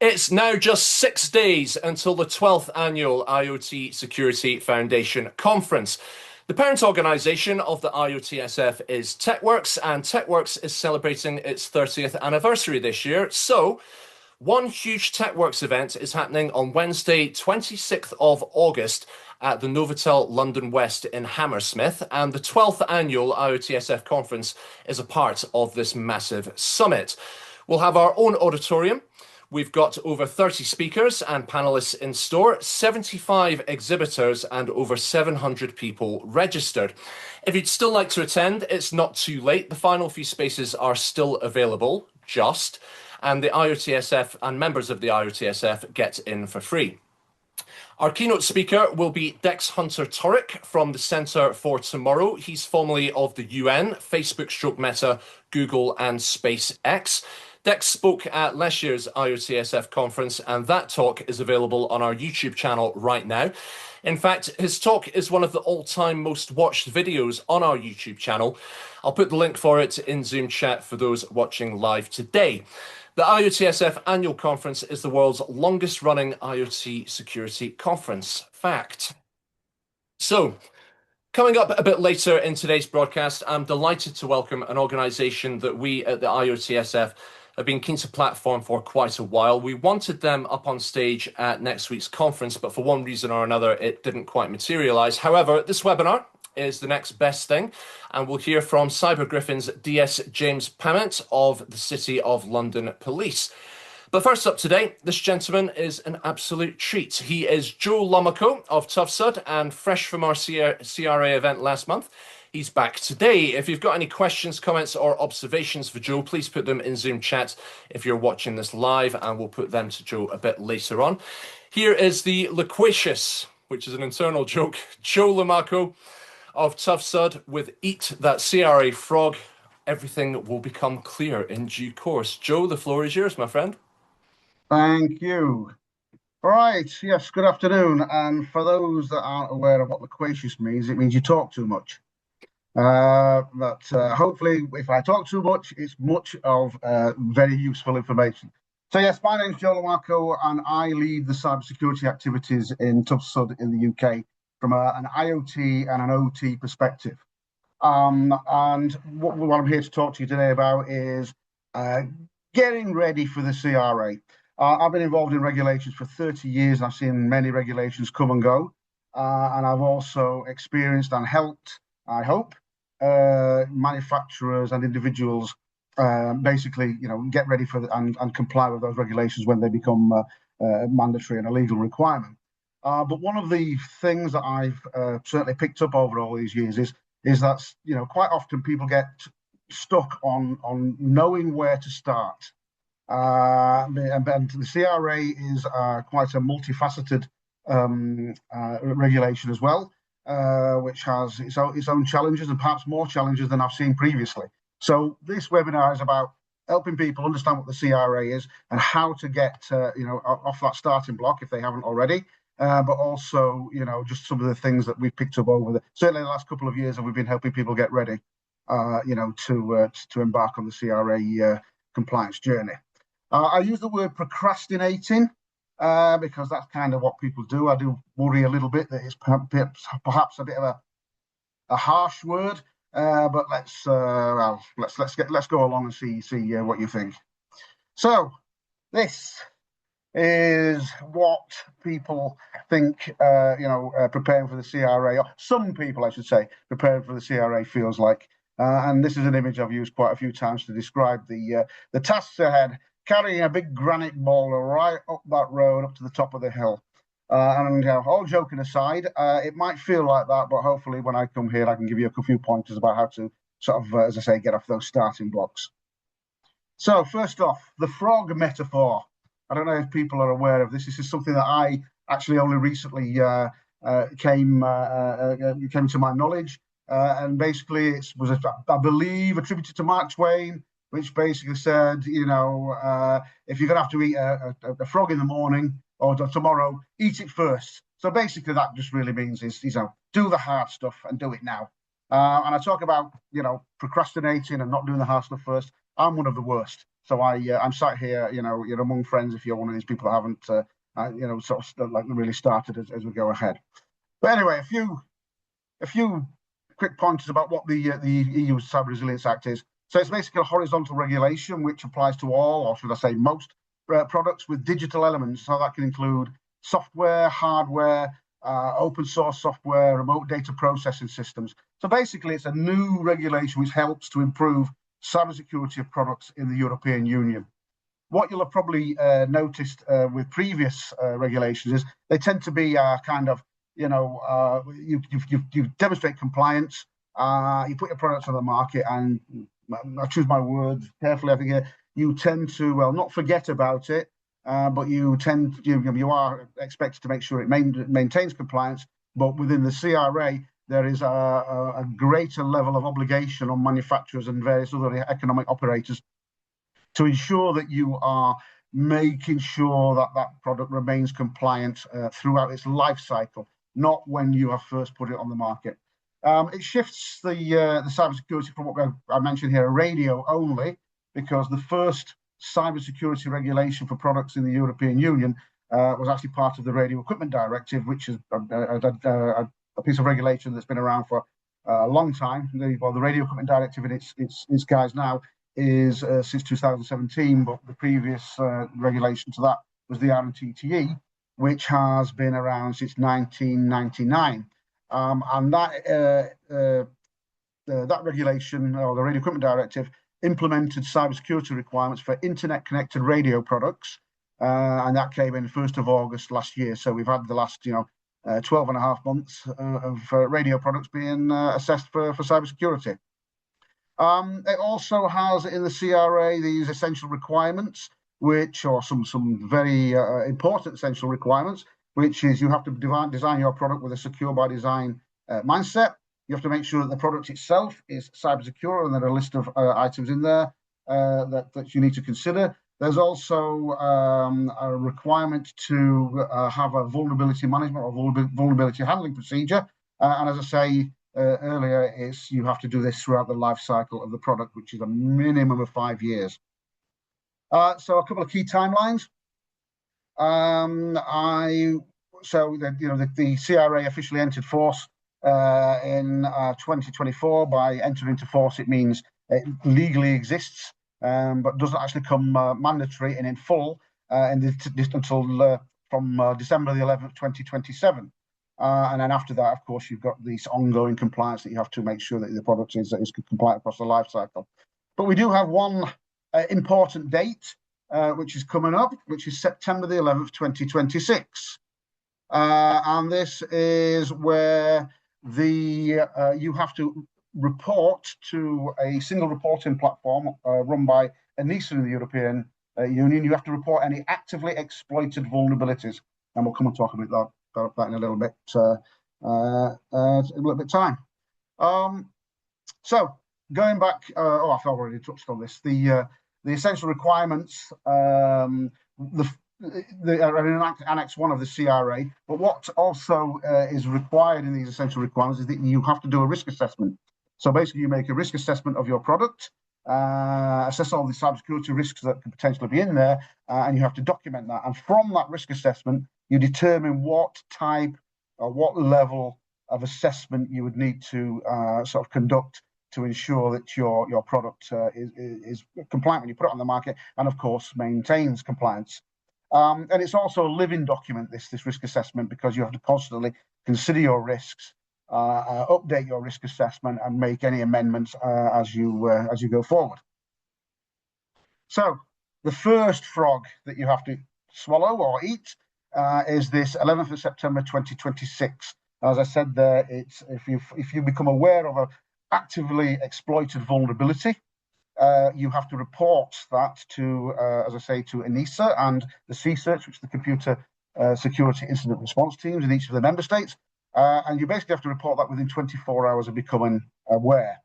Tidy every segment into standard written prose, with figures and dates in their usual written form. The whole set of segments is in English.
It's now just 6 days until the 12th annual IoT Security Foundation Conference. The parent organisation of the IoTSF is TechWorks, and TechWorks is celebrating its 30th anniversary this year. So, one huge TechWorks event is happening on Wednesday, 26th of August at the Novotel London West in Hammersmith, and the 12th annual IoTSF conference is a part of this massive summit. We'll have our own auditorium. We've got over 30 speakers and panelists in store, 75 exhibitors, and over 700 people registered. If you'd still like to attend, it's not too late. The final few spaces are still available, and the IoTSF and members of the IoTSF get in for free. Our keynote speaker will be Dex Hunter Torek from the Centre for Tomorrow. He's formerly of the UN, Facebook, Meta, Google, and SpaceX. Dex spoke at last year's IoTSF conference, and that talk is available on our YouTube channel right now. In fact, his talk is one of the all-time most watched videos on our YouTube channel. I'll put the link for it in Zoom chat for those watching live today. The IoTSF annual conference is the world's longest-running IoT security conference. Fact. So, coming up a bit later in today's broadcast, I'm delighted to welcome an organisation that we at the IoTSF have been keen to platform for quite a while. We wanted them up on stage at next week's conference, but for one reason or another, it didn't quite materialise. However, this webinar is the next best thing, and we'll hear from Cyber Griffin's DS James Pamment of the City of London Police. But first up today, this gentleman is an absolute treat. He is Joe Lomako of TUV SUD, and fresh from our CRA event last month, he's back today. If you've got any questions, comments, or observations for Joe, please put them in Zoom chat if you're watching this live, and we'll put them to Joe a bit later on. Here is the loquacious, which is an internal joke, Joe Lomako of TUV SUD with Eat That CRA Frog. Everything will become clear in due course. Joe, the floor is yours, my friend. Thank you. All right, yes, good afternoon. And for those that aren't aware of what loquacious means, it means you talk too much. Hopefully, if I talk too much, it's much of very useful information. So yes, my name's Joe Lomako, and I lead the cybersecurity activities in TUV SUD in the UK from an IoT and an OT perspective. And what I'm here to talk to you today about is getting ready for the CRA. I've been involved in regulations for 30 years, and I've seen many regulations come and go. And I've also experienced and helped, I hope, manufacturers and individuals basically, get ready for and comply with those regulations when they become mandatory and a legal requirement. But one of the things that I've certainly picked up over all these years is that quite often people get stuck on knowing where to start. And the CRA is quite a multifaceted regulation as well, which has its own challenges and perhaps more challenges than I've seen previously. So this webinar is about helping people understand what the CRA is and how to get off that starting block if they haven't already. But also, just some of the things that we've picked up certainly the last couple of years, and we've been helping people get ready, to embark on the CRA compliance journey. I use the word procrastinating because that's kind of what people do. I do worry a little bit that it's perhaps a bit of a harsh word, but let's go along and see what you think. So this is what people think, preparing for the CRA, or some people, I should say, preparing for the CRA feels like. And this is an image I've used quite a few times to describe the tasks ahead, carrying a big granite boulder right up that road, up to the top of the hill. All joking aside, it might feel like that, but hopefully when I come here, I can give you a few pointers about how to sort of, as I say, get off those starting blocks. So first off, the frog metaphor. I don't know if people are aware of this. This is something that I actually only recently came to my knowledge, and basically it was, I believe, attributed to Mark Twain, which basically said, if you're going to have to eat a frog in the morning or tomorrow, eat it first. So basically, that just really means is do the hard stuff and do it now. And I talk about procrastinating and not doing the hard stuff first. I'm one of the worst. So I'm sat here, you're among friends if you're one of these people that haven't, sort of like really started as we go ahead. But anyway, a few quick pointers about what the EU Cyber Resilience Act is. So it's basically a horizontal regulation which applies to all, or should I say most, products with digital elements. So that can include software, hardware, open source software, remote data processing systems. So basically, it's a new regulation which helps to improve cybersecurity of products in the European Union. What you'll have probably noticed with previous regulations is they tend to be kind of, you demonstrate compliance, you put your products on the market, and I choose my words carefully. I think you tend to, well, not forget about it, but you are expected to make sure it maintains compliance. But within the CRA, there is a greater level of obligation on manufacturers and various other economic operators to ensure that you are making sure that that product remains compliant throughout its life cycle, not when you have first put it on the market. It shifts the cybersecurity from what I mentioned here, radio only, because the first cybersecurity regulation for products in the European Union was actually part of the Radio Equipment Directive, which is a piece of regulation that's been around for a long time. The Radio Equipment Directive in its guise now is since 2017, but the previous regulation to that was the RMTTE, which has been around since 1999. And that regulation, or the Radio Equipment Directive, implemented cybersecurity requirements for internet-connected radio products, and that came in 1st of August last year. So we've had the last, 12 and a half months of radio products being assessed for cybersecurity. It also has in the CRA these essential requirements, which are some very important essential requirements, which is you have to design your product with a secure by design mindset. You have to make sure that the product itself is cyber secure, and there are a list of items in there that you need to consider. There's also a requirement to have a vulnerability management or vulnerability handling procedure. And as I say earlier, you have to do this throughout the life cycle of the product, which is a minimum of 5 years. So a couple of key timelines. The CRA officially entered force in 2024. By entering into force, it means it legally exists, but doesn't actually come mandatory and in full until from December the 11th, 2027. And then after that, of course, you've got this ongoing compliance that you have to make sure that the product is compliant across the life cycle. But we do have one important date, which is coming up, which is September the 11th, 2026. And this is where you have to report to a single reporting platform run by ENISA in the European Union. You have to report any actively exploited vulnerabilities, and we'll come and talk about that in a little bit time. So going back, I've already touched on this. The essential requirements, are in Annex 1 of the CRA, but what also is required in these essential requirements is that you have to do a risk assessment. So basically, you make a risk assessment of your product, assess all the cybersecurity risks that could potentially be in there, and you have to document that. And from that risk assessment, you determine what type or what level of assessment you would need to sort of conduct to ensure that your product is compliant when you put it on the market, and of course maintains compliance. And it's also a living document, this risk assessment, because you have to constantly consider your risks, update your risk assessment, and make any amendments as you go forward. So the first frog that you have to swallow or eat is this 11th of September 2026. As I said there, it's if you become aware of an actively exploited vulnerability, you have to report that to, as I say, to ENISA and the CSIRTs, which is the Computer Security Incident Response Teams in each of the member states. And you basically have to report that within 24 hours of becoming aware.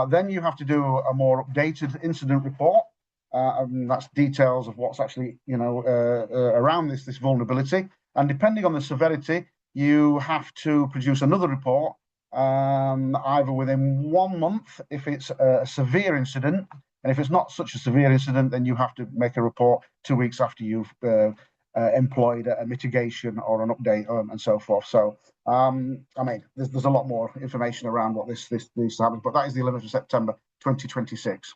Then you have to do a more updated incident report. And that's details of what's actually, around this vulnerability. And depending on the severity, you have to produce another report, either within 1 month if it's a severe incident, And if it's not such a severe incident, then you have to make a report 2 weeks after you've employed a mitigation or an update and so forth. So, I mean, there's a lot more information around what this happens, but that is the 11th of September 2026.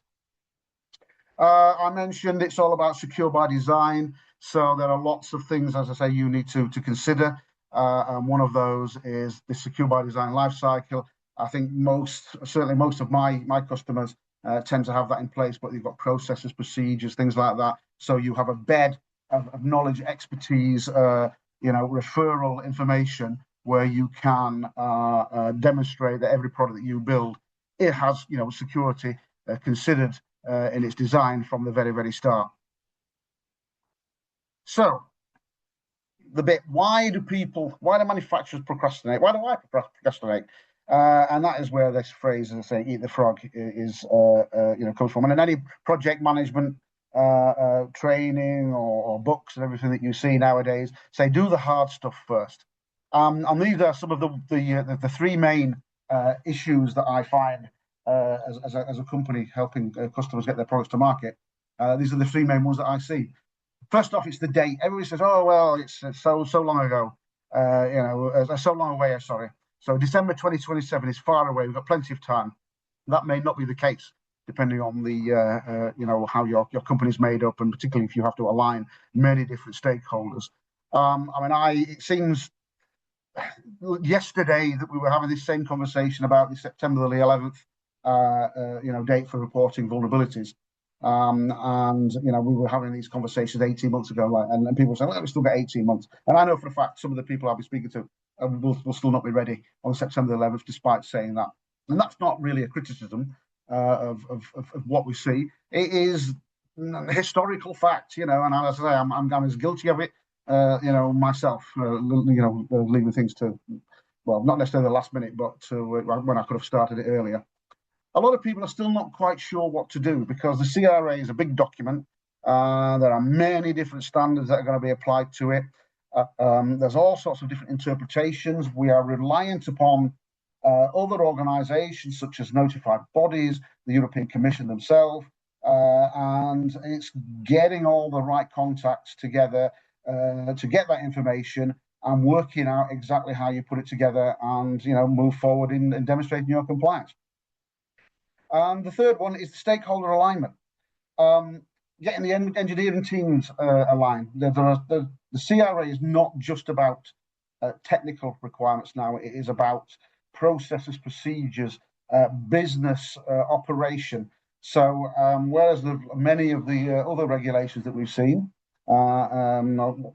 I mentioned it's all about secure by design. So there are lots of things, as I say, you need to consider. And one of those is the secure by design lifecycle. I think certainly most of my customers tend to have that in place, but you've got processes, procedures, things like that. So you have a bed of knowledge, expertise, referral information where you can demonstrate that every product that you build, it has, security considered in its design from the very, very start. So the bit, why do manufacturers procrastinate? Why do I procrastinate? And that is where this phrase, as I say, "eat the frog," is comes from. And in any project management training or books and everything that you see nowadays, say do the hard stuff first. And these are some of the three main issues that I find as a company helping customers get their products to market. These are the three main ones that I see. First off, it's the date. Everybody says, "Oh well, it's so long ago, so long away." Sorry. So December 2027 is far away. We've got plenty of time. That may not be the case, depending on the how your company's made up, and particularly if you have to align many different stakeholders. It seems yesterday that we were having this same conversation about the September the 11th, date for reporting vulnerabilities. We were having these conversations 18 months ago, and people saying, "Well, we still got 18 months." And I know for a fact some of the people I'll be speaking to will still not be ready on September the 11th, despite saying that. And that's not really a criticism of what we see. It is historical fact, and as I say, I'm as guilty of it, myself, leaving things to, well, not necessarily the last minute, but to when I could have started it earlier. A lot of people are still not quite sure what to do because the CRA is a big document. There are many different standards that are going to be applied to it. There's all sorts of different interpretations. We are reliant upon other organisations such as notified bodies, the European Commission themselves, and it's getting all the right contacts together to get that information and working out exactly how you put it together and move forward in demonstrating your compliance. And the third one is the stakeholder alignment. Getting the engineering teams aligned. The CRA is not just about technical requirements now. It is about processes, procedures, business operation. So whereas many of the other regulations that we've seen, certainly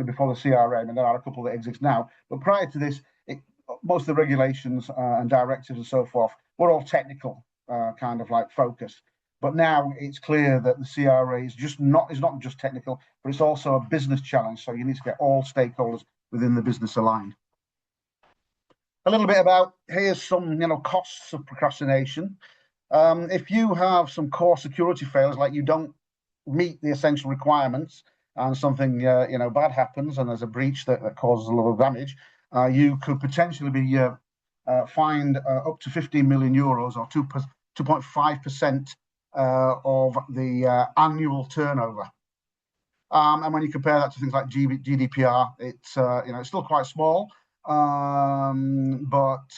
before the CRA, and there are a couple that exist now, but prior to this, most of the regulations and directives and so forth were all technical kind of like focus. But now it's clear that the CRA is not just technical, but it's also a business challenge. So you need to get all stakeholders within the business aligned. A little bit about, here's some costs of procrastination. If you have some core security failures, like you don't meet the essential requirements and something bad happens and there's a breach that causes a lot of damage, you could potentially be fined up to 15 million euros or 2.5% of the annual turnover. And when you compare that to things like GDPR, it's still quite small, but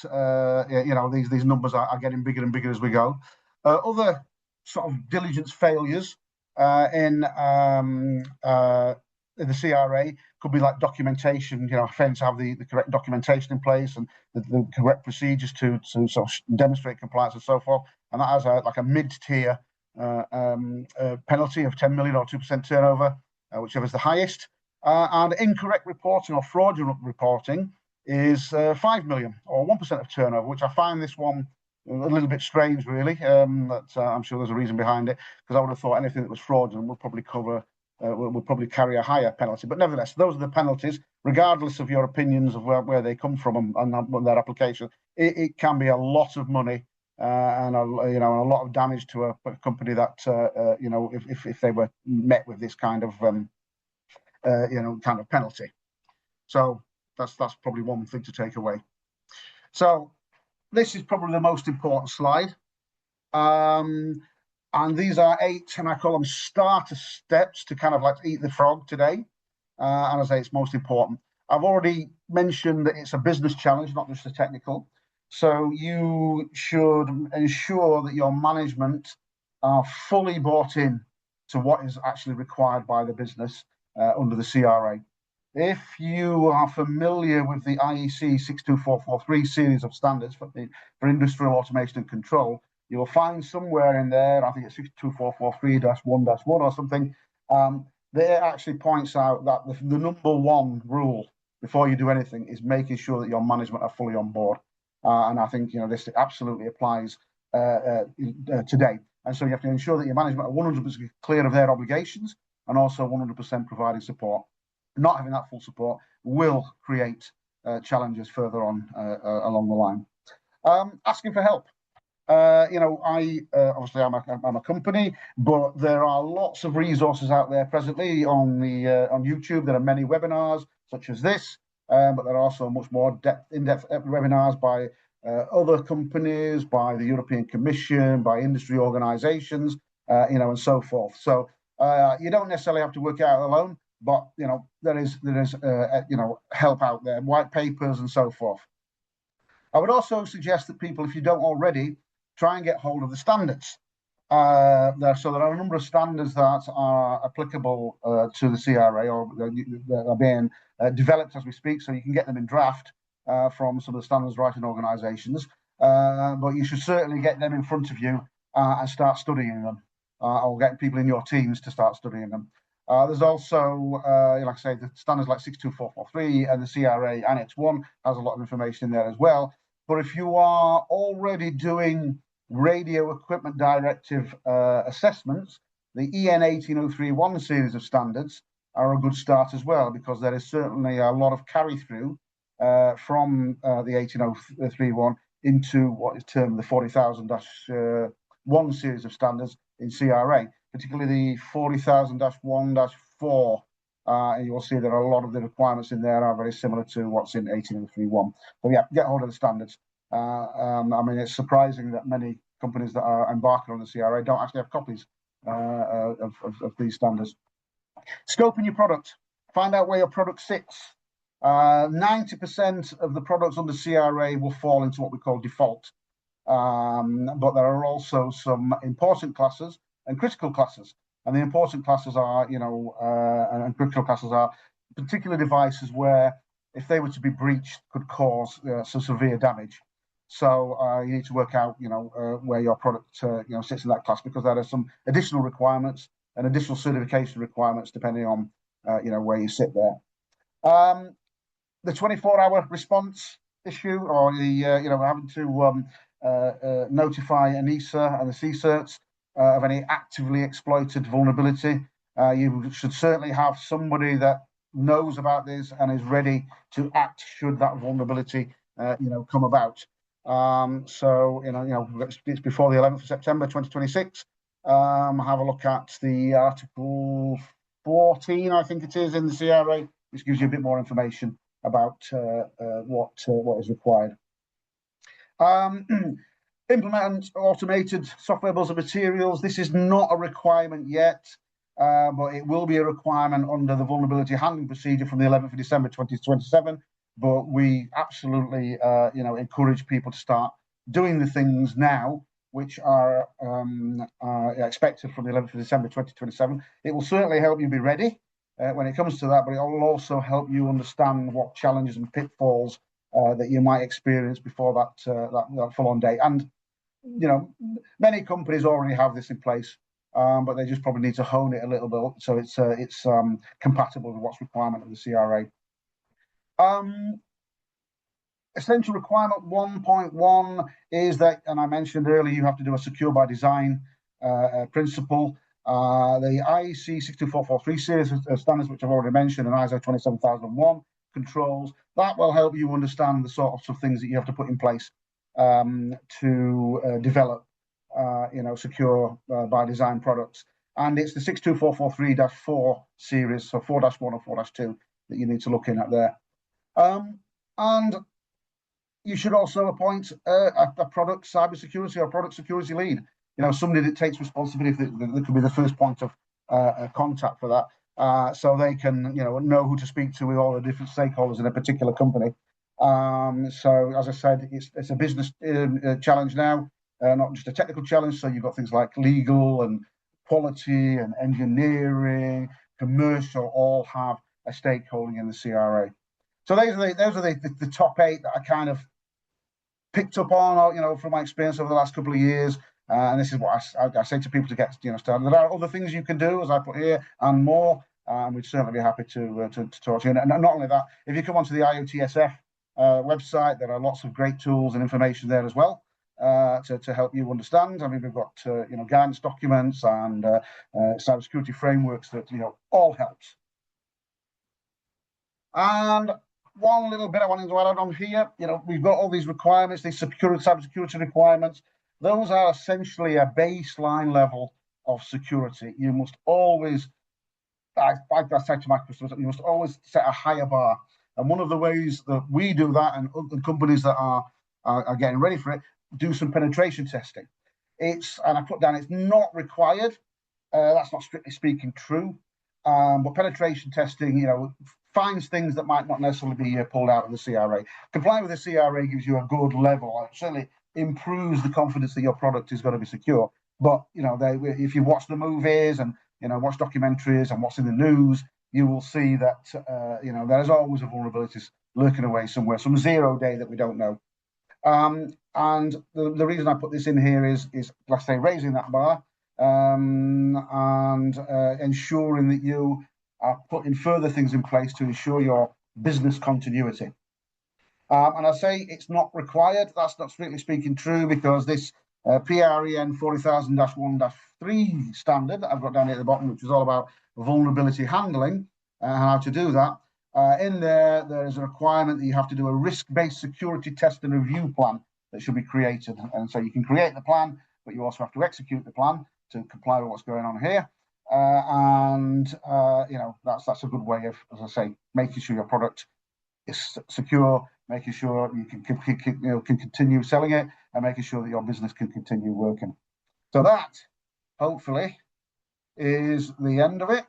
these numbers are getting bigger and bigger as we go. Other sort of diligence failures in the CRA could be like documentation, failing to have the correct documentation in place and the correct procedures to sort of demonstrate compliance and so forth. And that has a mid-tier penalty of 10 million or 2% turnover, whichever is the highest. And incorrect reporting or fraudulent reporting is 5 million or 1% of turnover, which I find this one a little bit strange, really. I'm sure there's a reason behind it, because I would have thought anything that was fraudulent would probably carry a higher penalty. But nevertheless, those are the penalties, regardless of your opinions of where they come from and their application. It can be a lot of money and a lot of damage to a company that if they were met with this kind of penalty. So that's probably one thing to take away. So this is probably the most important slide. And these are 8, and I call them starter steps to kind of like eat the frog today. And as I say, it's most important. I've already mentioned that it's a business challenge, not just a technical. So you should ensure that your management are fully bought in to what is actually required by the business under the CRA. If you are familiar with the IEC 62443 series of standards for industrial automation and control, you will find somewhere in there, I think it's 62443-1-1 or something, that actually points out that the number one rule before you do anything is making sure that your management are fully on board. And I think this absolutely applies today. And so you have to ensure that your management are 100% clear of their obligations and also 100% providing support. Not having that full support will create challenges further on along the line. Asking for help. Obviously I'm a company, but there are lots of resources out there presently on YouTube. There are many webinars such as this, but there are also much more in-depth webinars by other companies, by the European Commission, by industry organisations, and so forth. So you don't necessarily have to work it out alone, but there is help out there, white papers and so forth. I would also suggest that people, if you don't already, try and get hold of the standards. So there are a number of standards that are applicable to the CRA, or that are being developed as we speak, so you can get them in draft from some of the standards writing organisations. But you should certainly get them in front of you and start studying them, or get people in your teams to start studying them. There's also, like I say, the standards like 62443 and the CRA Annex 1 has a lot of information in there as well. But if you are already doing radio equipment directive assessments, the EN 18031 series of standards are a good start as well, because there is certainly a lot of carry through from the 18031 into what is termed the 40,000-1 series of standards in CRA, particularly the 40,000-1-4. You will see that a lot of the requirements in there are very similar to what's in 18031. So yeah, get hold of the standards. I mean, it's surprising that many companies that are embarking on the CRA don't actually have copies of these standards. Scoping your product. Find out where your product sits. 90% of the products under CRA will fall into what we call default. But there are also some important classes and critical classes. And the important classes are, and critical classes are particular devices where, if they were to be breached, could cause some severe damage. So you need to work out, where your product, sits in that class, because there are some additional requirements and additional certification requirements depending on, where you sit there. The 24-hour response issue, or the, having to notify ANISA and the CSERTs of any actively exploited vulnerability. You should certainly have somebody that knows about this and is ready to act should that vulnerability, come about. So, it's before the 11th of September 2026. Have a look at the Article 14, I think it is, in the CRA, which gives you a bit more information about what is required. Implement automated software bills of materials. This is not a requirement yet, but it will be a requirement under the vulnerability handling procedure from the 11th of December 2027. But we absolutely, encourage people to start doing the things now, which are expected from the 11th of December 2027. It will certainly help you be ready when it comes to that, but it will also help you understand what challenges and pitfalls that you might experience before that full-on date. And many companies already have this in place, but they just probably need to hone it a little bit so it's compatible with what's requirement of the CRA. Essential requirement 1.1 is that, and I mentioned earlier, you have to do a secure by design principle. The IEC 62443 series of standards, which I've already mentioned, and ISO 27001 controls, that will help you understand the sorts of things that you have to put in place to develop, secure by design products. And it's the 62443-4 series, so 4-1 or 4-2 that you need to look in at there. And you should also appoint a product cybersecurity or product security lead. somebody that takes responsibility, that could be the first point of contact for that, so they can, know who to speak to with all the different stakeholders in a particular company. So, as I said, it's a business challenge now, not just a technical challenge. So you've got things like legal and quality and engineering, commercial, all have a stakeholding in the CRA. So those are the top 8 that I kind of picked up on, from my experience over the last couple of years. And this is what I say to people to get, started. There are other things you can do, as I put here, and more. And we'd certainly be happy to talk to you. And not only that, if you come onto the IoTSF website, there are lots of great tools and information there as well to help you understand. I mean, we've got guidance documents and cybersecurity frameworks that all helps. And one little bit I wanted to add on here, we've got all these requirements, these cybersecurity requirements. Those are essentially a baseline level of security. You must always, I say to my customers, you must always set a higher bar. And one of the ways that we do that, and other companies that are getting ready for it, do some penetration testing. And I put down, it's not required. That's not strictly speaking true. But penetration testing, finds things that might not necessarily be pulled out of the CRA. Complying with the CRA gives you a good level. It certainly improves the confidence that your product is going to be secure. But if you watch the movies and watch documentaries and what's in the news, you will see that there's always a vulnerability lurking away somewhere, some 0 day that we don't know. And the reason I put this in here is let's say, raising that bar and ensuring that you are putting further things in place to ensure your business continuity. And I say it's not required. That's not strictly speaking true, because this PREN 40,000-1-3 standard that I've got down here at the bottom, which is all about vulnerability handling and how to do that. In there is a requirement that you have to do a risk-based security test and review plan that should be created. And so you can create the plan, but you also have to execute the plan to comply with what's going on here. That's a good way of, as I say, making sure your product is secure, making sure you can continue selling it, and making sure that your business can continue working. So that, hopefully, is the end of it.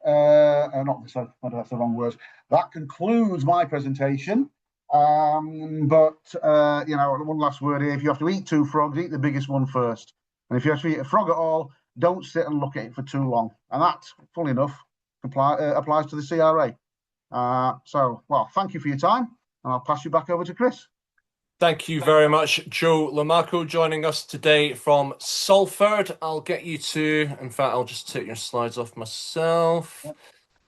Not this, that's the wrong words. That concludes my presentation. One last word here. If you have to eat 2 frogs, eat the biggest one first. And if you have to eat a frog at all, don't sit and look at it for too long. And that, full enough, applies to the CRA. Thank you for your time, and I'll pass you back over to Chris. Thank you very much, Joe Lomako, joining us today from Salford. I'll get you to, in fact, I'll just take your slides off myself. Yep.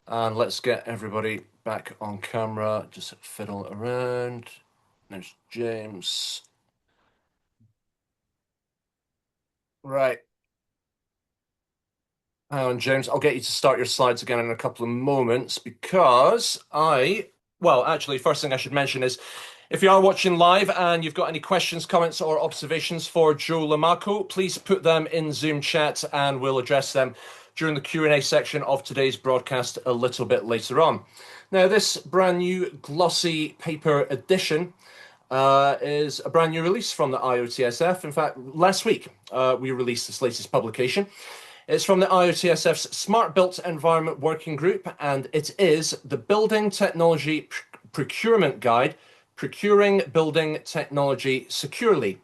And let's get everybody back on camera. Just fiddle around. There's James. Right. Hang on, James. I'll get you to start your slides again in a couple of moments, because actually, first thing I should mention is, if you are watching live and you've got any questions, comments, or observations for Joe Lomako, please put them in Zoom chat and we'll address them during the Q&A section of today's broadcast a little bit later on. Now, this brand new glossy paper edition is a brand new release from the IoTSF. In fact, last week we released this latest publication. It's from the IoTSF's Smart Built Environment Working Group, and it is the Building Technology Procurement Guide, Procuring Building Technology Securely.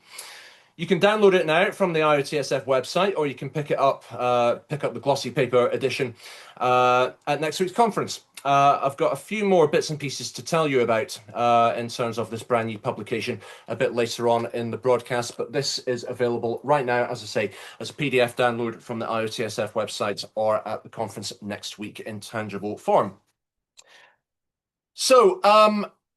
You can download it now from the IoTSF website, or you can pick up the glossy paper edition at next week's conference. I've got a few more bits and pieces to tell you about in terms of this brand new publication a bit later on in the broadcast, but this is available right now, as I say, as a PDF download from the IoTSF website or at the conference next week in tangible form. So,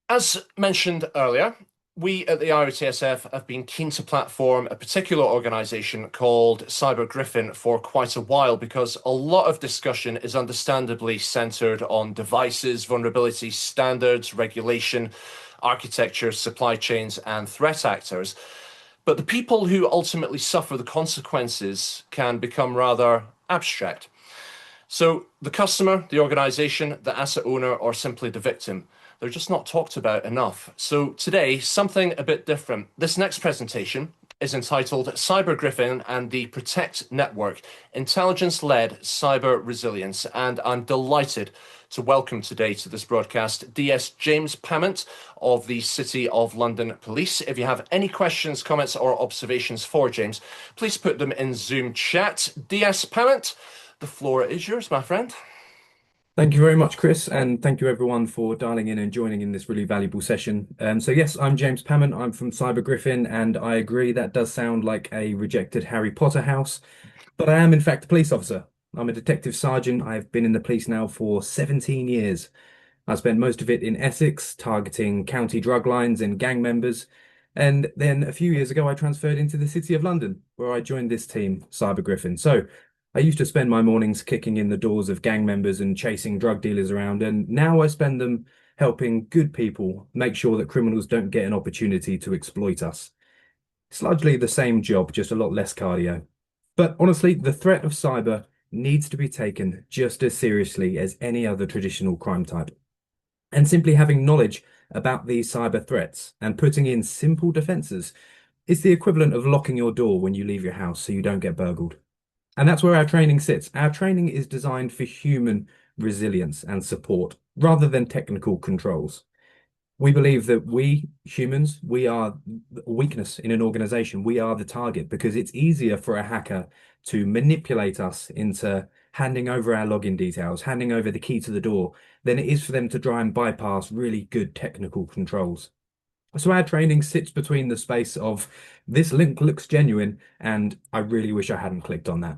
as mentioned earlier, we at the IoTSF have been keen to platform a particular organization called Cyber Griffin for quite a while, because a lot of discussion is understandably centered on devices, vulnerability, standards, regulation, architecture, supply chains, and threat actors. But the people who ultimately suffer the consequences can become rather abstract. So the customer, the organization, the asset owner, or simply the victim, they're just not talked about enough. So today, something a bit different. This next presentation is entitled Cyber Griffin and the PROTECT Network, Intelligence-Led Cyber Resilience. And I'm delighted to welcome today to this broadcast DS James Pamment of the City of London Police. If you have any questions, comments, or observations for James, please put them in Zoom chat. DS Pamment, the floor is yours, my friend. Thank you very much, Chris, and thank you everyone for dialing in and joining in this really valuable session. So yes, I'm James Pamment. I'm from Cyber Griffin, and I agree that does sound like a rejected Harry Potter house, but I am in fact a police officer. I'm a detective sergeant. I've been in the police now for 17 years. I spent most of it in Essex, targeting county drug lines and gang members. And then a few years ago, I transferred into the City of London, where I joined this team, Cyber Griffin. So I used to spend my mornings kicking in the doors of gang members and chasing drug dealers around, and now I spend them helping good people make sure that criminals don't get an opportunity to exploit us. It's largely the same job, just a lot less cardio. But honestly, the threat of cyber needs to be taken just as seriously as any other traditional crime type. And simply having knowledge about these cyber threats and putting in simple defenses is the equivalent of locking your door when you leave your house so you don't get burgled. And that's where our training sits. Our training is designed for human resilience and support rather than technical controls. We believe that we humans, we are a weakness in an organization. We are the target because it's easier for a hacker to manipulate us into handing over our login details, handing over the key to the door, than it is for them to try and bypass really good technical controls. So our training sits between the space of this link looks genuine and I really wish I hadn't clicked on that.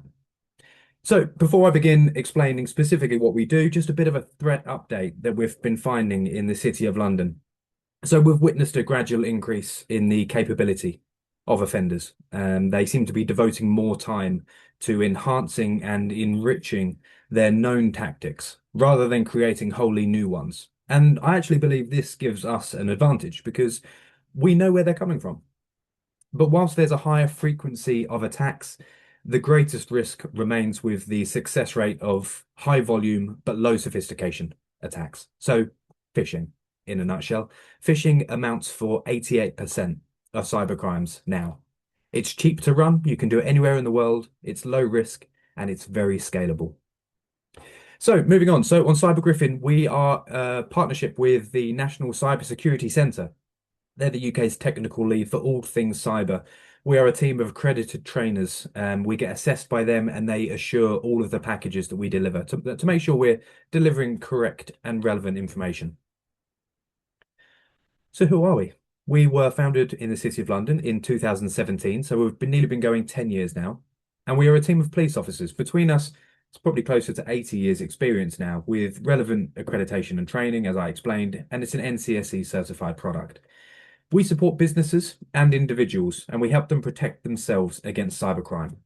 So before I begin explaining specifically what we do, just a bit of a threat update that we've been finding in the City of London. So we've witnessed a gradual increase in the capability of offenders. They seem to be devoting more time to enhancing and enriching their known tactics rather than creating wholly new ones. And I actually believe this gives us an advantage because we know where they're coming from. But whilst there's a higher frequency of attacks, the greatest risk remains with the success rate of high volume but low sophistication attacks. So phishing, in a nutshell. Phishing amounts for 88% of cybercrimes now. It's cheap to run, you can do it anywhere in the world, it's low risk, and it's very scalable. So moving on. So on Cyber Griffin, we are a partnership with the National Cybersecurity Centre. They're the UK's technical lead for all things cyber. We are a team of accredited trainers. We get assessed by them and they assure all of the packages that we deliver to make sure we're delivering correct and relevant information. So who are we? We were founded in the City of London in 2017, so we've nearly been going 10 years now. And we are a team of police officers. Between us, it's probably closer to 80 years experience now with relevant accreditation and training, as I explained, and it's an NCSE certified product. We support businesses and individuals, and we help them protect themselves against cybercrime.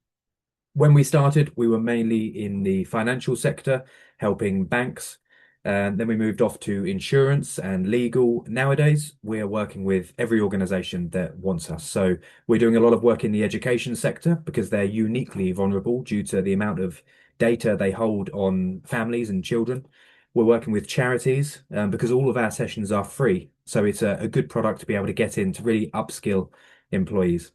When we started, we were mainly in the financial sector, helping banks. Then we moved off to insurance and legal. Nowadays, we are working with every organization that wants us. So we're doing a lot of work in the education sector because they're uniquely vulnerable due to the amount of data they hold on families and children. We're working with charities because all of our sessions are free. So it's a good product to be able to get in to really upskill employees.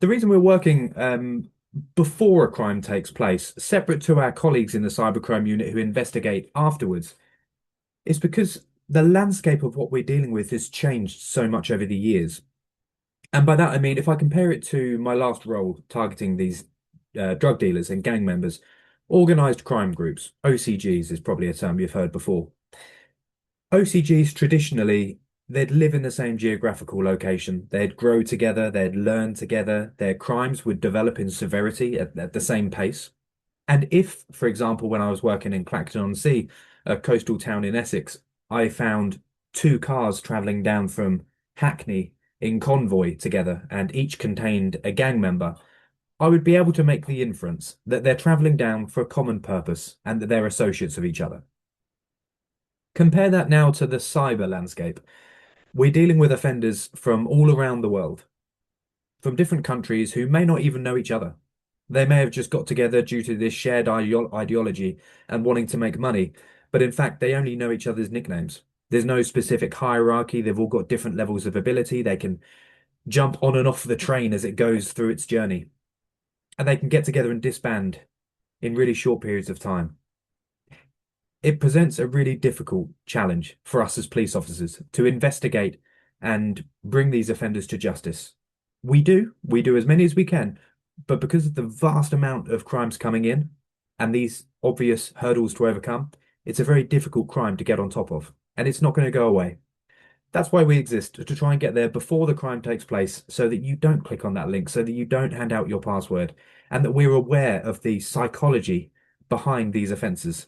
The reason we're working before a crime takes place, separate to our colleagues in the cybercrime unit who investigate afterwards, is because the landscape of what we're dealing with has changed so much over the years. And by that, I mean, if I compare it to my last role targeting these drug dealers and gang members, organized crime groups, OCGs is probably a term you've heard before. OCGs traditionally, they'd live in the same geographical location. They'd grow together, they'd learn together, their crimes would develop in severity at the same pace. And if, for example, when I was working in Clacton-on-Sea, a coastal town in Essex, I found two cars traveling down from Hackney in convoy together and each contained a gang member, I would be able to make the inference that they're traveling down for a common purpose and that they're associates of each other. Compare that now to the cyber landscape. We're dealing with offenders from all around the world, from different countries who may not even know each other. They may have just got together due to this shared ideology and wanting to make money, but in fact, they only know each other's nicknames. There's no specific hierarchy. They've all got different levels of ability. They can jump on and off the train as it goes through its journey. And they can get together and disband in really short periods of time. It presents a really difficult challenge for us as police officers to investigate and bring these offenders to justice. We do as many as we can, but because of the vast amount of crimes coming in and these obvious hurdles to overcome, it's a very difficult crime to get on top of, and it's not going to go away. That's why we exist, to try and get there before the crime takes place so that you don't click on that link, so that you don't hand out your password, and that we're aware of the psychology behind these offences.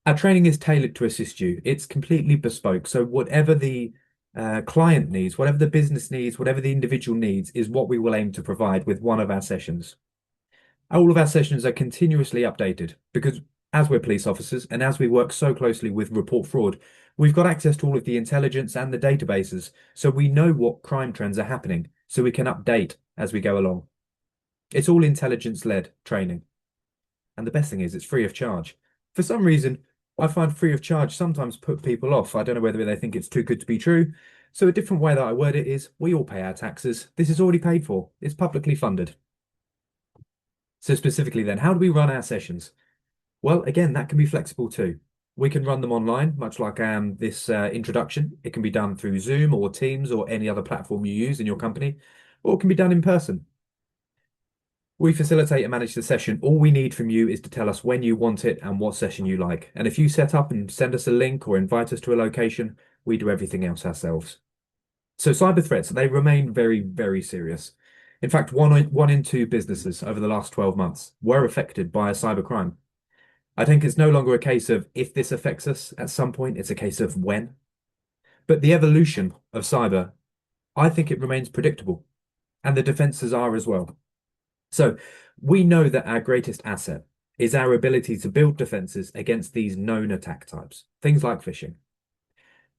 Our training is tailored to assist you. It's completely bespoke. So whatever the client needs, whatever the business needs, whatever the individual needs is what we will aim to provide with one of our sessions. All of our sessions are continuously updated because as we're police officers and as we work so closely with report fraud, we've got access to all of the intelligence and the databases. So we know what crime trends are happening so we can update as we go along. It's all intelligence-led training. And the best thing is it's free of charge. For some reason, I find free of charge sometimes put people off. I don't know whether they think it's too good to be true. So a different way that I word it is we all pay our taxes. This is already paid for. It's publicly funded. So specifically then, how do we run our sessions? Well, again, that can be flexible too. We can run them online, much like this introduction. It can be done through Zoom or Teams or any other platform you use in your company, or it can be done in person. We facilitate and manage the session. All we need from you is to tell us when you want it and what session you like. And if you set up and send us a link or invite us to a location, we do everything else ourselves. So cyber threats, they remain very, very serious. In fact, one in two businesses over the last 12 months were affected by a cyber crime. I think it's no longer a case of if this affects us at some point, it's a case of when. But the evolution of cyber, I think it remains predictable, and the defenses are as well. So we know that our greatest asset is our ability to build defenses against these known attack types, things like phishing.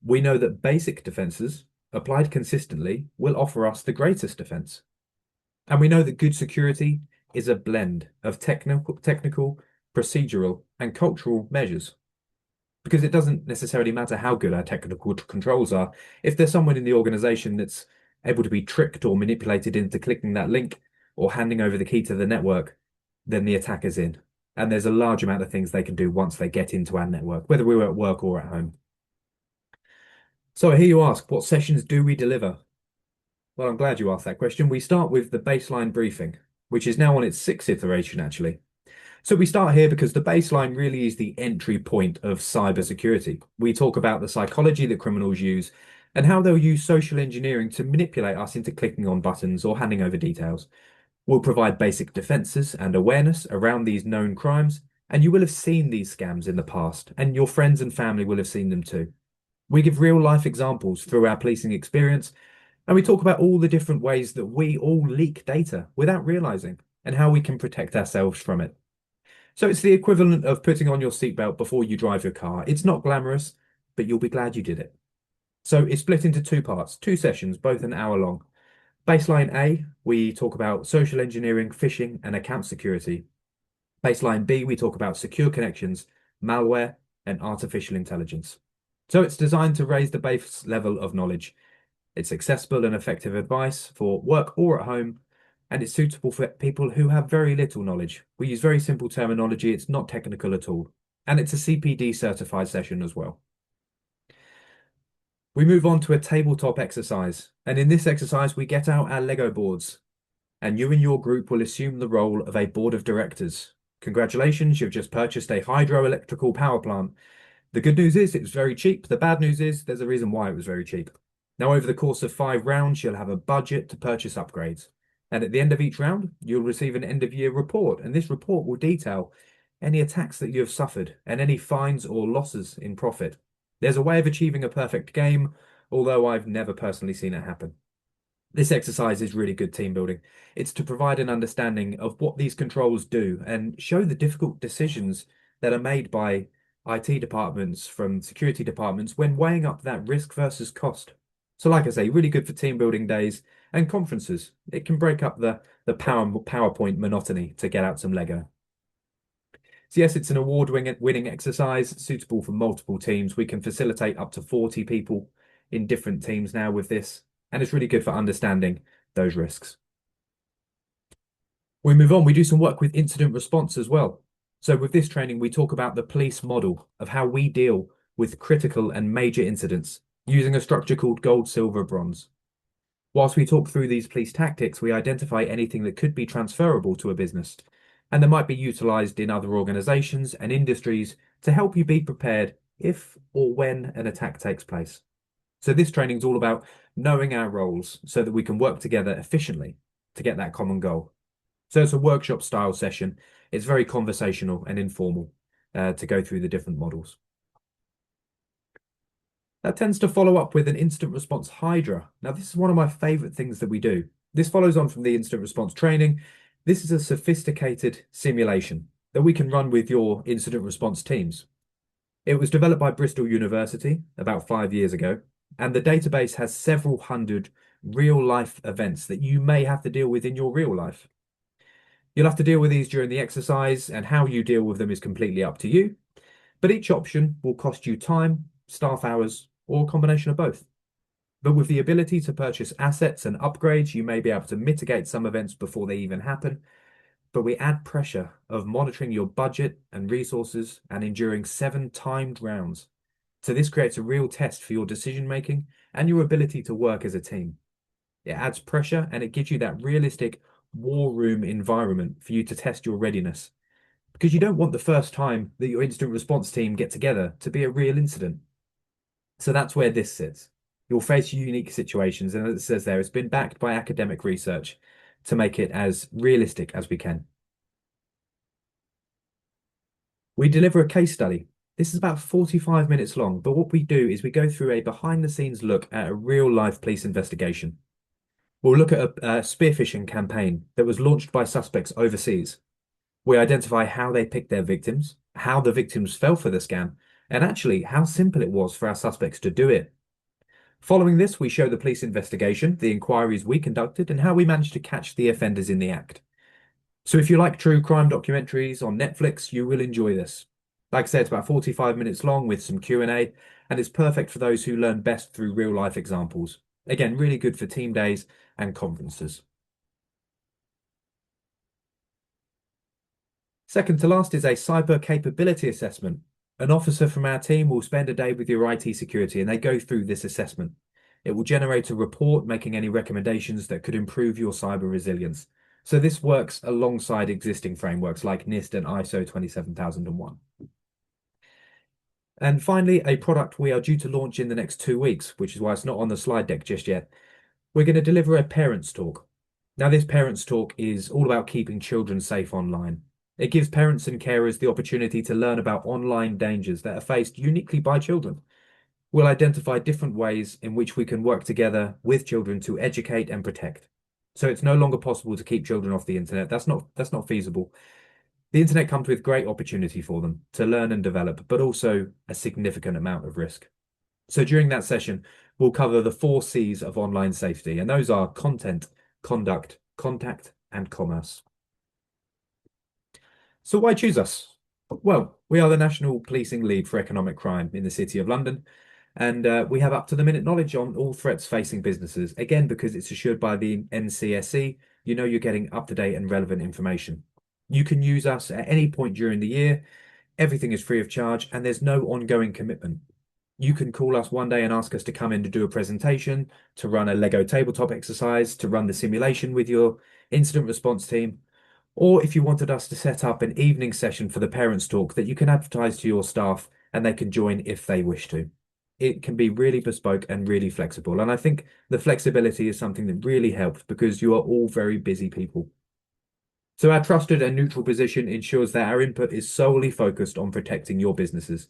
We know that basic defenses applied consistently will offer us the greatest defense. And we know that good security is a blend of technical, procedural, and cultural measures. Because it doesn't necessarily matter how good our technical controls are. If there's someone in the organization that's able to be tricked or manipulated into clicking that link or handing over the key to the network, then the attack is in. And there's a large amount of things they can do once they get into our network, whether we're at work or at home. So I hear you ask, what sessions do we deliver? Well, I'm glad you asked that question. We start with the baseline briefing, which is now on its 6th iteration, actually. So we start here because the baseline really is the entry point of cybersecurity. We talk about the psychology that criminals use and how they'll use social engineering to manipulate us into clicking on buttons or handing over details. We'll provide basic defenses and awareness around these known crimes, and you will have seen these scams in the past, and your friends and family will have seen them too. We give real-life examples through our policing experience, and we talk about all the different ways that we all leak data without realizing, and how we can protect ourselves from it. So it's the equivalent of putting on your seatbelt before you drive your car. It's not glamorous, but you'll be glad you did it. So it's split into 2 parts, 2 sessions, both an hour long. Baseline A, we talk about social engineering, phishing, and account security. Baseline B, we talk about secure connections, malware, and artificial intelligence. So it's designed to raise the base level of knowledge. It's accessible and effective advice for work or at home, and it's suitable for people who have very little knowledge. We use very simple terminology. It's not technical at all. And it's a CPD certified session as well. We move on to a tabletop exercise. And in this exercise, we get out our Lego boards. And you and your group will assume the role of a board of directors. Congratulations, you've just purchased a hydroelectrical power plant. The good news is it was very cheap. The bad news is there's a reason why it was very cheap. Now, over the course of 5 rounds, you'll have a budget to purchase upgrades. And at the end of each round, you'll receive an end-of-year report. And this report will detail any attacks that you have suffered and any fines or losses in profit. There's a way of achieving a perfect game, although I've never personally seen it happen. This exercise is really good team building. It's to provide an understanding of what these controls do and show the difficult decisions that are made by IT departments from security departments when weighing up that risk versus cost. So like I say, really good for team building days and conferences. It can break up the PowerPoint monotony to get out some Lego. So yes, it's an award-winning exercise suitable for multiple teams. We can facilitate up to 40 people in different teams now with this. and it's really good for understanding those risks. We move on, we do some work with incident response as well. So with this training, we talk about the police model of how we deal with critical and major incidents using a structure called gold, silver, bronze. Whilst we talk through these police tactics, we identify anything that could be transferable to a business and that might be utilized in other organizations and industries to help you be prepared if or when an attack takes place. So this training is all about knowing our roles so that we can work together efficiently to get that common goal. So it's a workshop style session. It's very conversational and informal to go through the different models. That tends to follow up with an incident response Hydra. Now, this is one of my favorite things that we do. This follows on from the incident response training. This is a sophisticated simulation that we can run with your incident response teams. It was developed by Bristol University about 5 years ago, and the database has several hundred real-life events that you may have to deal with in your real life. You'll have to deal with these during the exercise, and how you deal with them is completely up to you. But each option will cost you time, staff hours, or a combination of both. But with the ability to purchase assets and upgrades, you may be able to mitigate some events before they even happen. But we add pressure of monitoring your budget and resources and enduring 7 timed rounds. So this creates a real test for your decision making and your ability to work as a team. It adds pressure and it gives you that realistic war room environment for you to test your readiness. Because you don't want the first time that your incident response team get together to be a real incident. So that's where this sits. You'll face unique situations, and as it says there, it's been backed by academic research to make it as realistic as we can. We deliver a case study. This is about 45 minutes long, but what we do is we go through a behind-the-scenes look at a real-life police investigation. We'll look at a spearphishing campaign that was launched by suspects overseas. We identify how they picked their victims, how the victims fell for the scam, and actually how simple it was for our suspects to do it. Following this, we show the police investigation, the inquiries we conducted, and how we managed to catch the offenders in the act. So if you like true crime documentaries on Netflix, you will enjoy this. Like I said, it's about 45 minutes long with some Q&A, and it's perfect for those who learn best through real-life examples. Again, really good for team days and conferences. Second to last is a cyber capability assessment. An officer from our team will spend a day with your IT security and they go through this assessment. It will generate a report making any recommendations that could improve your cyber resilience. So this works alongside existing frameworks like NIST and ISO 27001. And finally, a product we are due to launch in the next 2 weeks, which is why it's not on the slide deck just yet. We're going to deliver a parents talk. Now, this parents talk is all about keeping children safe online. It gives parents and carers the opportunity to learn about online dangers that are faced uniquely by children. We'll identify different ways in which we can work together with children to educate and protect. So it's no longer possible to keep children off the internet. That's not feasible. The internet comes with great opportunity for them to learn and develop, but also a significant amount of risk. So during that session, we'll cover the 4 C's of online safety, and those are content, conduct, contact, and commerce. So why choose us? Well, we are the National Policing Lead for Economic Crime in the City of London, and we have up-to-the-minute knowledge on all threats facing businesses. Again, because it's assured by the NCSE, you know you're getting up-to-date and relevant information. You can use us at any point during the year. Everything is free of charge, and there's no ongoing commitment. You can call us one day and ask us to come in to do a presentation, to run a Lego tabletop exercise, to run the simulation with your incident response team. Or if you wanted us to set up an evening session for the parents' talk that you can advertise to your staff and they can join if they wish to. It can be really bespoke and really flexible. And I think the flexibility is something that really helps because you are all very busy people. So our trusted and neutral position ensures that our input is solely focused on protecting your businesses.